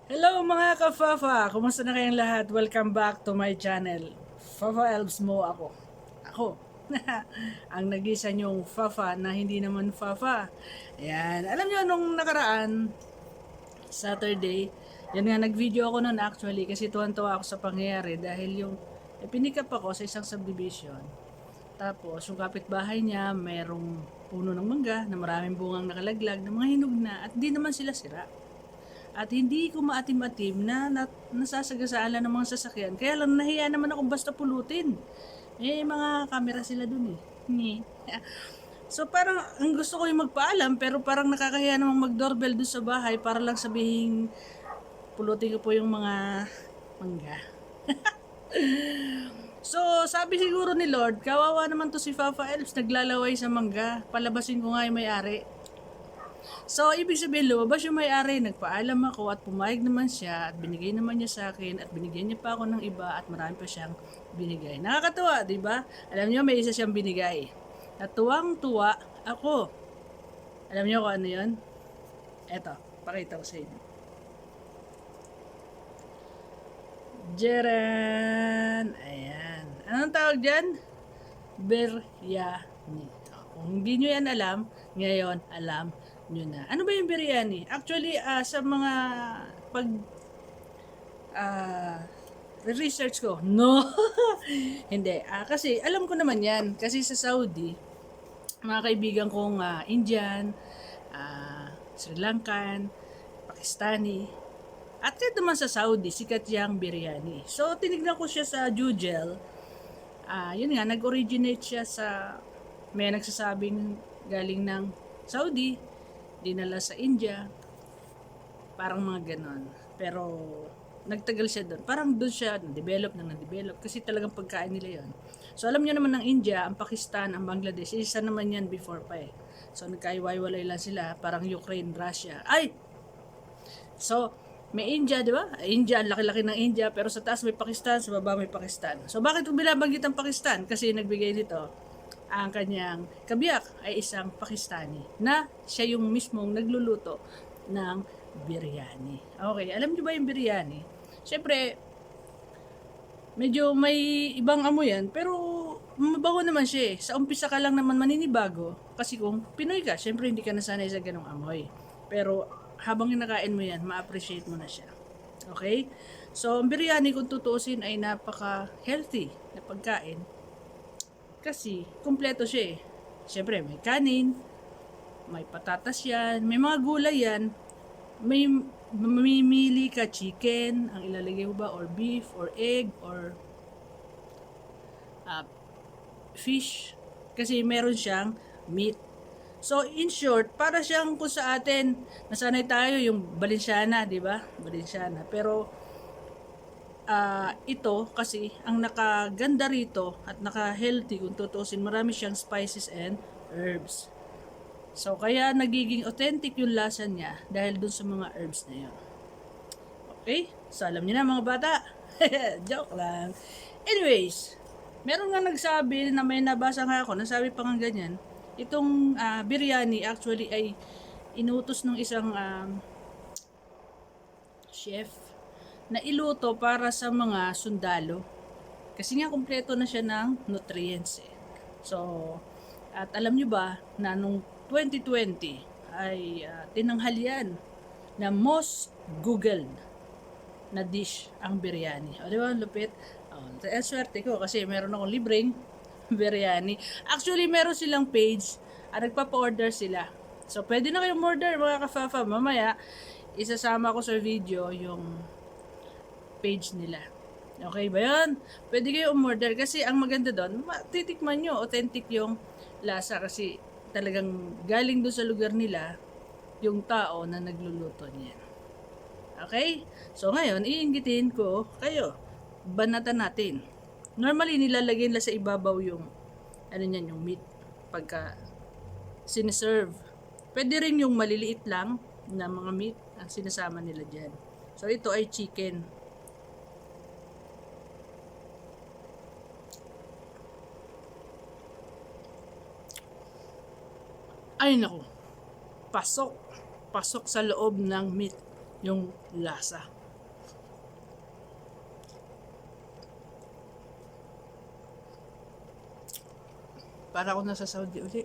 Hello mga ka-Fafa! Kumusta na kayong lahat? Welcome back to my channel. Fafa Elves mo ako. Ako. Ang nag-isa niyong Fafa na hindi naman Fafa. Ayan. Alam niyo nung nakaraan, Saturday, yan nga nag-video ako noon actually kasi tuwan-tuwa ako sa pangyayari dahil yung pinikap ako sa isang subdivision. Tapos yung kapitbahay niya merong puno ng mangga na maraming bungang nakalaglag na mga hinog na at di naman sila sira. At hindi ko maatim-atim na nasasagasaan lang ng mga sasakyan. Kaya lang nahiya naman ako basta pulutin. Mga camera sila dun eh. So parang ang gusto ko yung magpaalam pero parang nakakahiya namang mag-doorbell dun sa bahay para lang sabihin pulutin ko po yung mga mangga. So sabi siguro ni Lord, kawawa naman to si Fafa Elves naglalaway sa mangga. Palabasin ko nga yung may-ari. So, ibig sabihin, lumabas yung may-ari, nagpaalam ako at pumayag naman siya at binigay naman niya sa akin at binigyan niya pa ako ng iba at marami pa siyang binigay. Nakakatuwa, di ba? Alam niyo, may isa siyang binigay. At tuwang-tuwa ako. Alam niyo kung ano yun? Eto, pakita ko sa inyo. Jeran! Ayan. Anong tawag dyan? Biryani. Kung hindi nyo yan alam, ngayon alam nyo na. Ano ba yung biryani? Actually, sa mga pag research ko, no. Hindi. Kasi alam ko naman yan. Kasi sa Saudi, mga kaibigan kong Indian, Sri Lankan, Pakistani, at kahit naman sa Saudi, sikat yung biryani. So, tinignan ko siya sa Jujel. Yun nga, nag-originate siya sa, may nagsasabing galing ng Saudi, dinala sa India, parang mga ganon. Pero, nagtagal siya doon. Parang doon siya na-develop kasi talagang pagkain nila yon. So, alam niyo naman ng India, ang Pakistan, ang Bangladesh, isa naman yan before pa eh. So, nagkaiwalay lang sila, parang Ukraine, Russia. So, may India, di ba? India, ang laki-laki ng India, pero sa taas may Pakistan, sa baba may Pakistan. So, bakit ko binabanggit ang Pakistan? Kasi nagbigay nito ang kanyang kabiyak ay isang Pakistani na siya yung mismong nagluluto ng biryani. Okay, alam niyo ba yung biryani? Siyempre, medyo may ibang amoy yan, pero mabaho naman siya eh. Sa umpisa ka lang naman maninibago kasi kung Pinoy ka, siyempre hindi ka nasanay sa ganong amoy. Pero habang kinakain mo yan, ma-appreciate mo na siya. Okay? So, ang biryani kung tutuusin ay napaka-healthy na pagkain kasi kumpleto siya eh. Siyempre, may kanin, may patatas yan, may mga gulay yan, may mamimili ka chicken, ang ilalagay mo ba, or beef, or egg, or fish, kasi meron siyang meat. So, in short, para siyang kung sa atin, nasanay tayo yung Balenciana, di ba? Balenciana. Pero, ito kasi ang nakaganda rito at naka-healthy kung tutusin, marami siyang spices and herbs. So kaya nagiging authentic yung lasa niya dahil dun sa mga herbs na yun. Okay? So alam niyo na mga bata. Joke lang. Anyways, meron nga nagsabi na may nabasa nga ako, nasabi pa nga ganyan, itong biryani actually ay inutos ng isang chef na iluto para sa mga sundalo. Kasi nga kumpleto na siya ng nutrients eh. So, at alam nyo ba na nung 2020 ay tinanghalian na most googled na dish ang biryani. O di ba, lupit? Swerte ko kasi meron akong libreng biryani. Actually, meron silang page at nagpapa-order sila. So, pwede na kayong order mga ka-Fafa. Mamaya, isasama ko sa video yung page nila. Okay ba yun? Pwede kayo umorder kasi ang maganda doon, titikman nyo, authentic yung lasa kasi talagang galing doon sa lugar nila yung tao na nagluluto niyan. Okay? So ngayon, iinggitin ko kayo. Banatan natin. Normally, nilalagay nila sa ibabaw yung ano niyan, yung meat pagka siniserve. Pwede rin yung maliliit lang na mga meat ang sinasama nila dyan. So ito ay chicken. Ay naku, pasok sa loob ng meat yung lasa. Para ako nasa Saudi uli.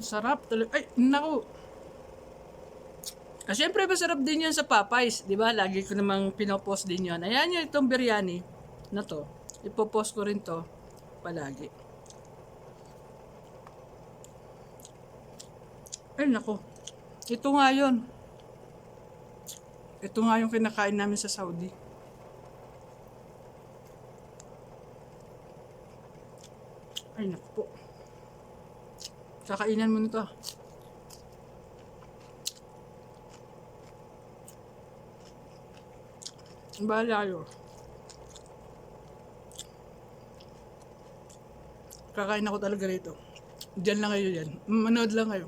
Sarap talaga. Ay, naku. Siyempre masarap din yun sa Popeyes, di ba? Lagi ko namang pinopost din yun. Ayan yun, itong biryani na to. Ipopost ko rin to palagi. Ay, naku. Ito nga yun. Ito nga yung kinakain namin sa Saudi. Ay, naku po. Kakainan mo nito. Bahala kayo. Kakain ako talaga rito. Diyan lang kayo yan. Manood lang kayo.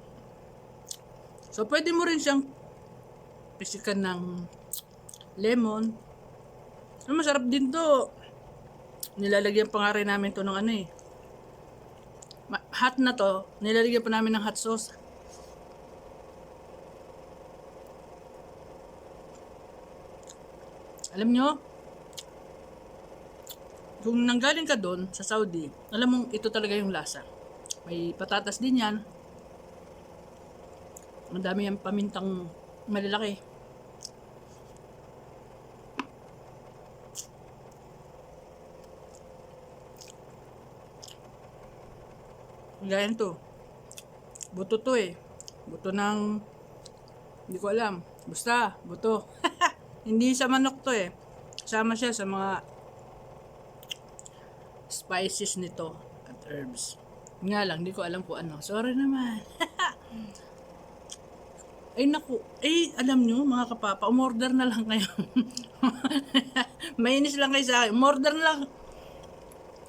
So, pwede mo rin siyang pisikan ng lemon. Masarap din to. Nilalagyan pa nga rin namin to ng ano eh. Hot na to. Nilalagyan pa namin ng hot sauce. Alam nyo, kung nanggaling ka doon sa Saudi, alam mong ito talaga yung lasa. May patatas din yan. Ang dami yung pamintang malalaki. Ganyan to. Buto to eh. Buto ng... Hindi ko alam. Basta, buto. Hindi sa manok to eh. Sama siya sa mga spices nito at herbs. Nga lang, hindi ko alam kung ano. Sorry naman. Ay naku, alam nyo mga kapapa, umorder na lang kayo. Mainis lang kayo sa akin. Umorder na lang.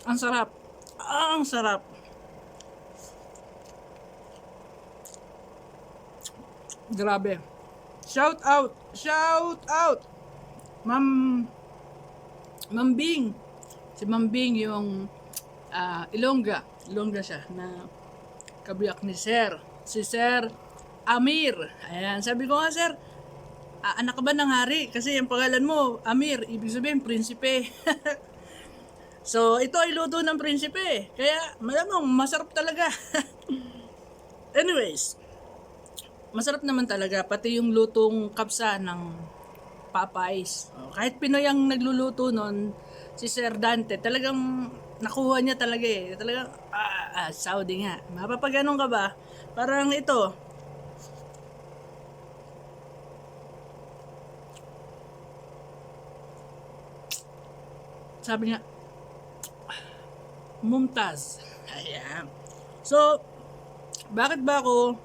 Ang sarap. Ang sarap. Grabe. Shout out! Shout out! Ma'am Bing. Si Ma'am Bing yung Ilongga. Ilongga siya na kabiyak ni Sir. Si Sir Amir. Ayan, sabi ko nga Sir, anak ka ba ng hari? Kasi yung pangalan mo, Amir, ibig sabihin, prinsipe. So, ito ay luto ng prinsipe. Kaya, malamang, masarap talaga. Anyways, masarap naman talaga, pati yung lutong kapsa ng Popeyes. Kahit Pinoy ang nagluluto nun, si Sir Dante, talagang nakuha niya talaga eh. Talagang, Saudi nga. Mapapaganon ka ba? Parang ito. Sabi niya, Mumtaz. Ayan. So, bakit ba ako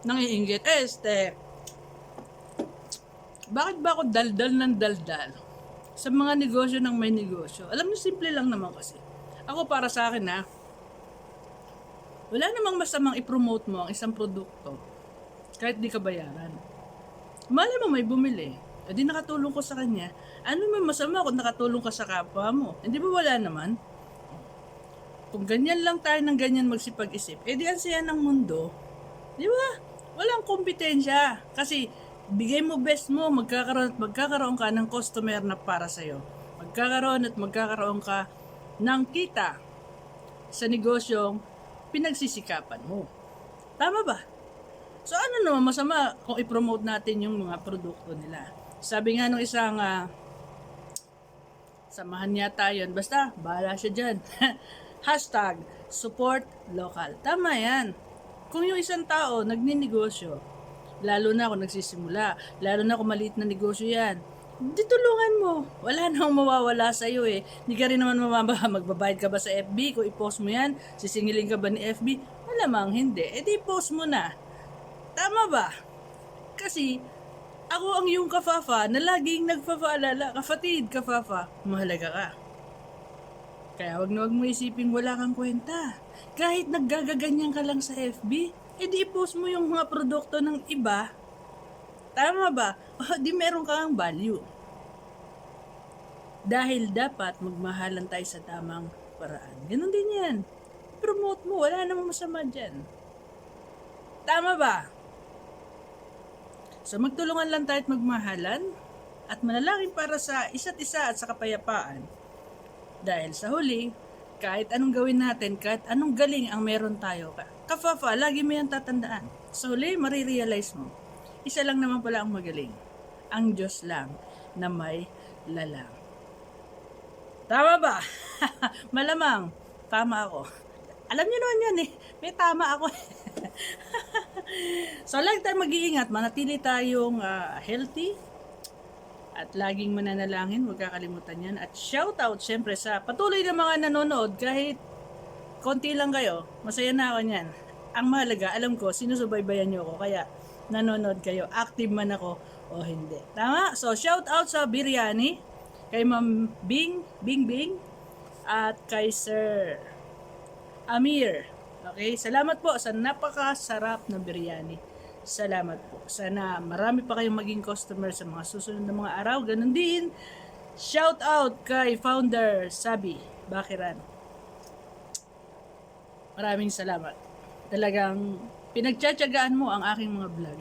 nangiinggit? Bakit ba ako daldal ng daldal sa mga negosyo ng may negosyo? Alam niyo, simple lang naman kasi. Ako para sa akin wala namang masamang i-promote mo ang isang produkto kahit di ka bayaran. Malay mo may bumili, di nakatulong ko sa kanya. Ano man masama kung nakatulong ka sa kapwa mo? Hindi ba wala naman? Kung ganyan lang tayo ng ganyan magsipag-isip, di ang saya ng mundo. Di ba? Walang kompetensya. Kasi bigay mo best mo, magkakaroon ka ng customer na para sa'yo. Magkakaroon ka ng kita sa negosyong pinagsisikapan mo. Tama ba? So ano naman masama kung i-promote natin yung mga produkto nila? Sabi nga nung isang samahan yata yun, basta bahala siya dyan. Hashtag support local. Tama yan. Kung yung isang tao nagninegosyo, lalo na kung nagsisimula, lalo na kung maliit na negosyo yan, di tulungan mo. Wala nang mawawala sa'yo eh. Hindi ka rin naman magbabayad ka ba sa FB? Kung i-post mo yan, sisingilin ka ba ni FB? Malamang hindi. Di post mo na. Tama ba? Kasi, ako ang yung kafafa na laging nagpapaalala, kapatid, kafafa, mahalaga ka. Kaya wag mo isiping wala kang kwenta. Kahit naggagaganyan ka lang sa FB, di i-post mo yung mga produkto ng iba. Tama ba? Di meron kang value. Dahil dapat magmahalan tayo sa tamang paraan. Ganun din yan. Promote mo, wala namang masama dyan. Tama ba? So magtulungan lang tayo at magmahalan at manalangin para sa isa't isa at sa kapayapaan Dahil sa huli, kahit anong gawin natin, kahit anong galing ang meron tayo, kafafa, lagi mo yan tatandaan. Sa huli, marirealize mo, isa lang naman pala ang magaling. Ang Diyos lang na may lalang. Tama ba? Malamang, tama ako. Alam niyo naman yan eh, may tama ako. So, lagi tayong mag-iingat, manatili tayong healthy, at laging mananalangin, huwag kakalimutan yan. At shout out syempre sa patuloy na mga nanonood, kahit konti lang kayo, masaya na ako niyan. Ang mahalaga, alam ko, sinusubaybayan niyo ako, kaya nanonood kayo, active man ako o hindi. Tama? So, shout out sa biryani, kay Ma'am Bing, at kay Sir Amir. Okay, salamat po sa napakasarap na biryani. Salamat po. Sana marami pa kayong maging customer sa mga susunod na mga araw. Ganun din, shout out kay founder Sabi Bakiran. Maraming salamat. Talagang pinagtsatsagaan mo ang aking mga vlog.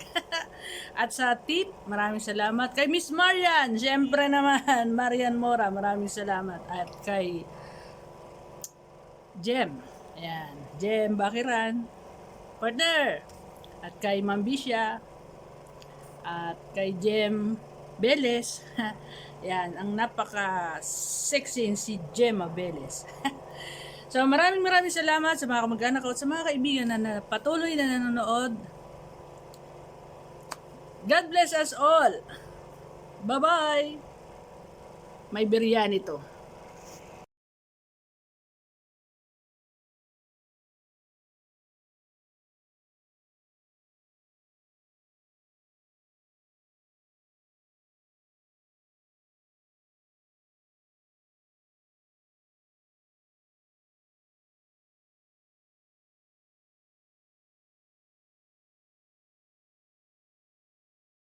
At sa tip, maraming salamat. Kay Miss Marian, syempre naman, Marian Mora, maraming salamat. At kay Jem, ayan, Jem Bakiran, partner. At kay Ma'am Bisha, at kay Jem Beles. Yan, ang napaka-sexy si Gemma Beles. So maraming salamat sa mga kamag-anak ko at sa mga kaibigan na patuloy na nanonood. God bless us all. Bye-bye. May biryani to.